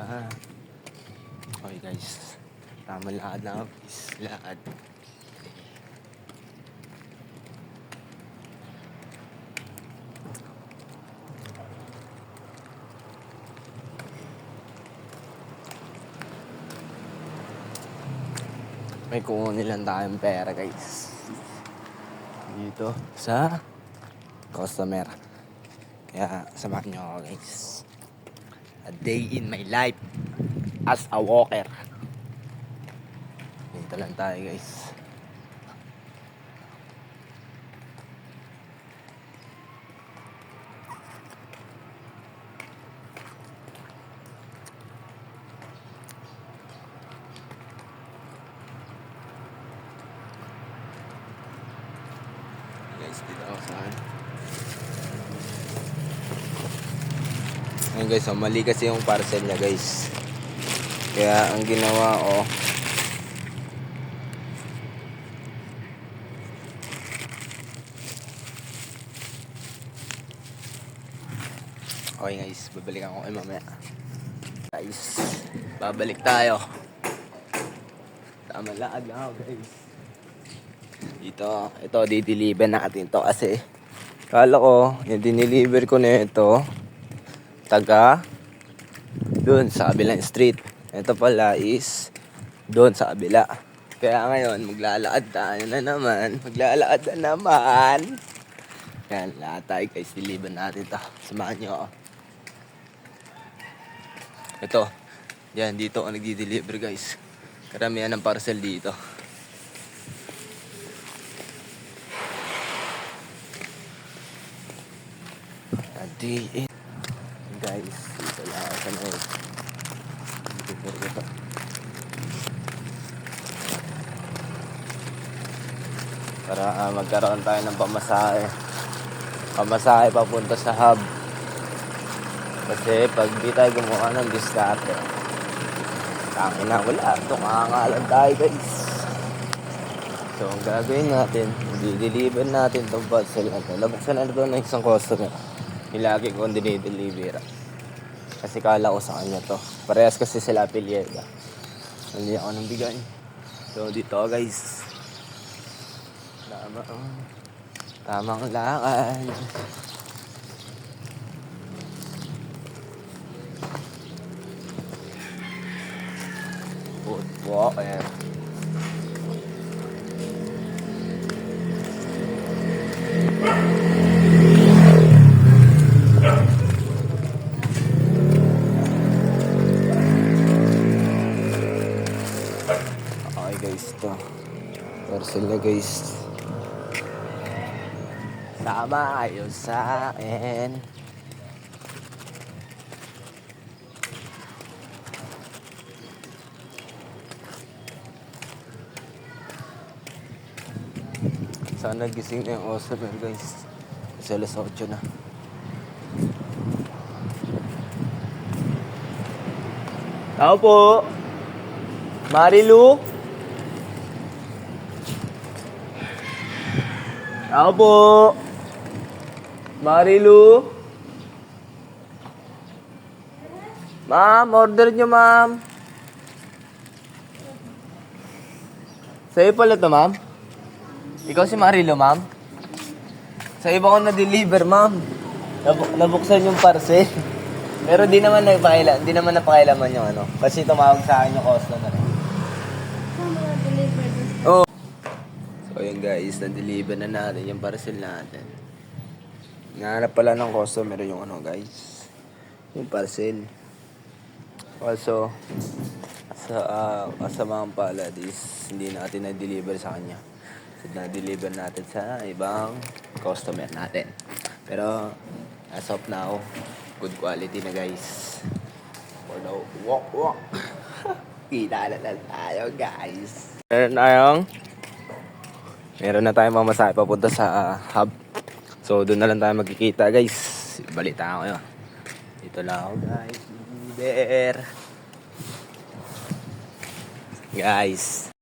Okay guys, tama lakad lang ako guys. Lakad. May kukunin lang tayong pera guys. Dito sa customer. Kaya samahan nyo ako guys. A day in my life as a walker. Dito lang tayo guys. Guys, dito ako saan. Ayun guys, mali kasi yung parcel niya guys. Kaya ang ginawa ko, okay guys, babalikan ko kayo mamaya. Guys, babalik tayo. Tama lakad lang ako guys. Ito di-deliver natin to kasi kala ko yung dineliver ko na ito taga doon sa kabilang street. Ito pala is doon sa kabila. Kaya ngayon maglalakad tayo na naman. Yan, lahat tayo guys, deliver natin to. Samahan nyo ako. Ito, yan dito ako nagdi-deliver guys. Karamihan ng parcel dito. Guys, dito lang ako sa nood. Para magkaroon tayo ng pamasahe papunta sa hub. Kasi pag di tayo gumawa ng diskarte, tangin na wala, tumangalan tayo guys. So ang gagawin natin, i-deliver natin itong parcel natin. Nabuksan na ito ng isang customer. Nilagi ko dinideliver. Kasi kala ko sa kanya to. Parehas kasi sila apelyeda. Hindi ako nang bigay. So dito guys. Tamang lakad. Good walker. Okay guys, to parcel na guys. Tama kayo sa akin. Sana gising na yung customer guys. Kasi alas 8 na. Tao po. Marilu. Tao po. Marilu. Ma'am, order nyo ma'am. Sa'yo pala to ma'am? Ikaw si Marilu ma'am? Sa iba ko na-deliver ma'am. Nabuksan yung parcel. Pero di naman napakailaman yung ano. Kasi tumawag sa akin yung customer. Oh. So yun guys, na-deliver na natin yung parcel natin. Nahanap pala ng customer yung ano guys, yung parcel. Also, sa kasamang palad is hindi natin na-deliver sa kanya. So na-deliver natin sa ibang customer natin. Pero as of now, good quality na guys. For the walk. Kita na tayo guys. Meron na tayong mamasahe papunta sa hub. So doon na lang tayo magkikita guys. Balita ko yun. Dito lang ako guys. There. Guys.